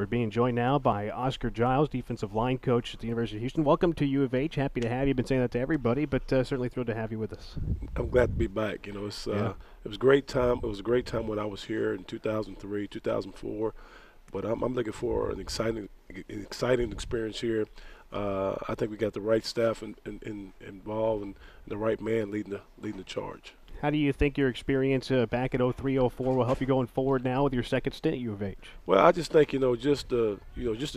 We're being joined now by Oscar Giles, defensive line coach at the University of Houston. Welcome to U of H. Happy to have you. Been saying that to everybody, but certainly thrilled to have you with us. I'm glad to be back. Yeah. It was a great time. It was a great time when I was here in 2003, 2004. But I'm looking for an exciting experience here. I think we got the right staff involved and the right man leading the charge. How do you think your experience back at 03, 04 will help you going forward now with your second stint at U of H? Well, I just think just to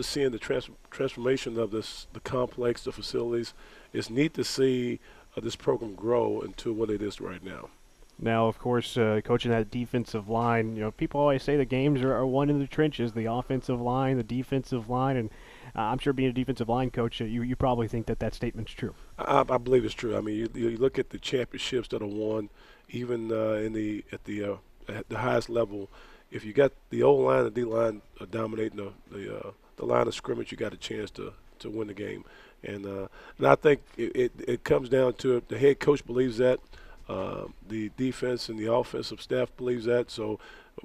seeing the transformation of the complex, the facilities, it's neat to see this program grow into what it is right now. Now, of course, coaching that defensive line, people always say the games are won in the trenches, the offensive line, the defensive line, and I'm sure being a defensive line coach, you probably think that statement's true. I believe it's true. I mean, you look at the championships that are won, even at the highest level. If you got the O line and D line dominating the line of scrimmage, you got a chance to win the game. And I think it comes down to it. The head coach believes that. The defense and the offensive staff believes that. So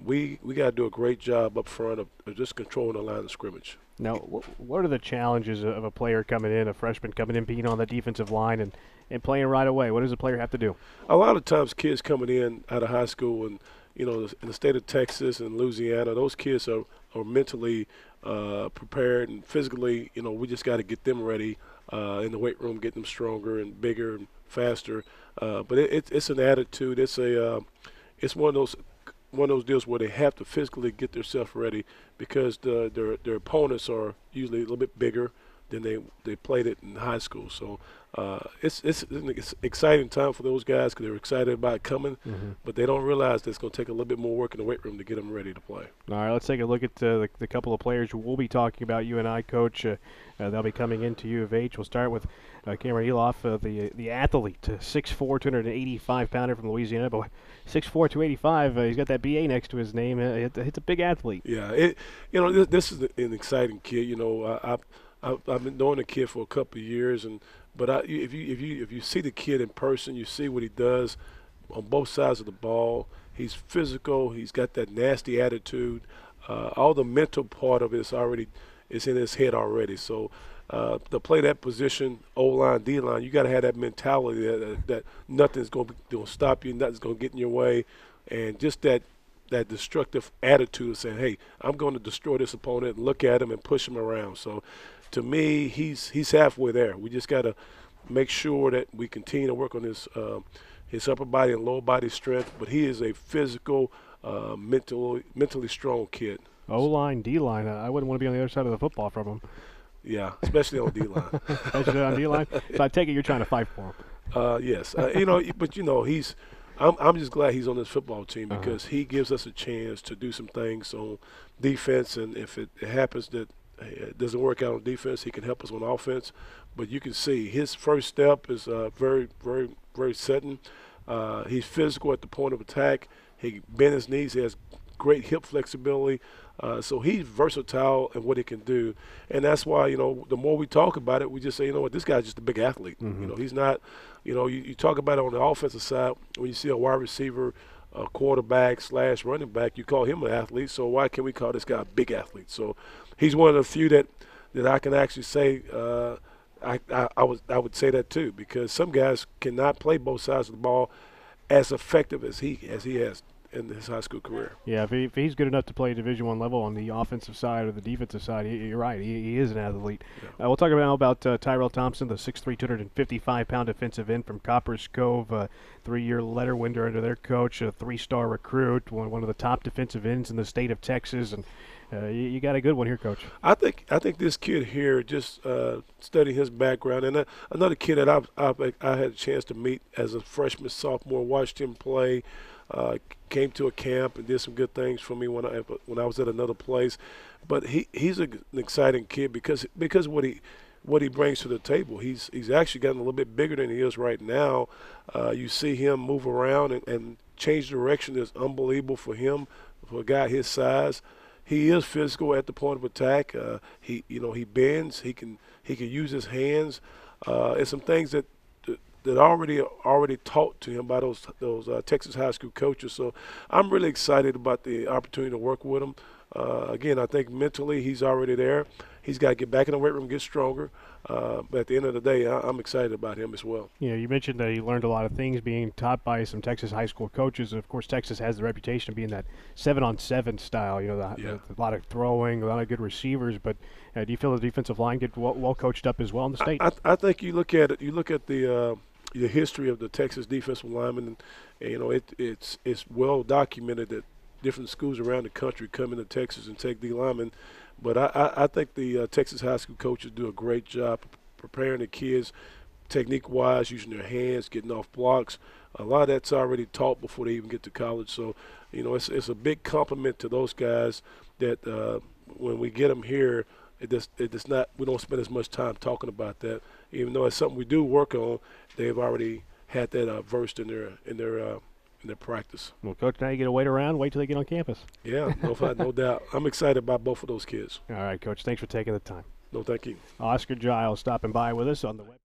we got to do a great job up front of just controlling the line of scrimmage. Now, what are the challenges of a player coming in, a freshman coming in, being on the defensive line and playing right away? What does a player have to do? A lot of times kids coming in out of high school and, in the state of Texas and Louisiana, those kids are mentally prepared and physically, we just got to get them ready in the weight room, get them stronger and bigger and faster. But it's an attitude. It's one of those deals where they have to physically get themselves ready because their opponents are usually a little bit bigger than they played it in high school. So it's an exciting time for those guys because they're excited about coming, but they don't realize that it's going to take a little bit more work in the weight room to get them ready to play. All right, let's take a look at the couple of players we'll be talking about. You and I, Coach, they'll be coming into U of H. We'll start with Cameron Eloff, the athlete, 6'4", 285-pounder from Louisiana. But 6'4", 285, he's got that BA next to his name. It's a big athlete. Yeah, this is an exciting kid. I've been knowing the kid for a couple of years, but if you see the kid in person, you see what he does on both sides of the ball. He's physical. He's got that nasty attitude. All the mental part of it is in his head already. So to play that position, O-line, D-line, you got to have that mentality that nothing's going to stop you, nothing's going to get in your way, and just that destructive attitude of saying, hey, I'm going to destroy this opponent and look at him and push him around. So to me, he's halfway there. We just got to make sure that we continue to work on his upper body and lower body strength. But he is a physical, mentally strong kid. O-line, D-line. I wouldn't want to be on the other side of the football from him. Yeah, especially on D-line. Especially on D-line. So I take it you're trying to fight for him. Yes. But he's – I'm just glad he's on this football team because he gives us a chance to do some things on defense, and if it happens that it doesn't work out on defense, he can help us on offense. But you can see his first step is very, very, very sudden. He's physical at the point of attack. He bends his knees. He has great hip flexibility. So he's versatile in what he can do. And that's why, the more we talk about it, we just say, this guy's just a big athlete. He's not, you talk about it on the offensive side, when you see a wide receiver, a quarterback / running back, you call him an athlete. So why can't we call this guy a big athlete? So he's one of the few that I can actually say I would say that too, because some guys cannot play both sides of the ball as effective as he has in his high school career. Yeah, if he's good enough to play Division I level on the offensive side or the defensive side, you're right. He is an athlete. Yeah. We'll talk about Tyrell Thompson, the 6'3", 255-pound defensive end from Copper's Cove, 3-year letter winner under their coach, a 3-star recruit, one of the top defensive ends in the state of Texas, and you got a good one here, Coach. I think this kid here, just studying his background, and another kid that I had a chance to meet as a freshman, sophomore, watched him play. Came to a camp and did some good things for me when I was at another place, but he's an exciting kid because what he brings to the table. He's actually gotten a little bit bigger than he is right now. You see him move around and change direction is unbelievable for him, for a guy his size. He is physical at the point of attack. He bends. He can use his hands. And some things that already taught to him by those Texas high school coaches. So I'm really excited about the opportunity to work with him. Again, I think mentally he's already there. He's got to get back in the weight room, get stronger. But at the end of the day, I'm excited about him as well. You mentioned that he learned a lot of things being taught by some Texas high school coaches. Of course, Texas has the reputation of being that 7-on-7 style. Yeah. A lot of throwing, a lot of good receivers. But do you feel the defensive line get well coached up as well in the state? I think you look at it. You look at the history of the Texas defensive linemen, and it's well documented that different schools around the country come into Texas and take D linemen. But I think the Texas high school coaches do a great job preparing the kids technique-wise, using their hands, getting off blocks. A lot of that's already taught before they even get to college. So, it's a big compliment to those guys that when we get them here, it does not. We don't spend as much time talking about that, even though it's something we do work on. They've already had that versed in their practice. Well, Coach, now you get to wait around, wait till they get on campus. Yeah, no doubt. I'm excited about both of those kids. All right, Coach, thanks for taking the time. No, thank you. Oscar Giles stopping by with us on the web.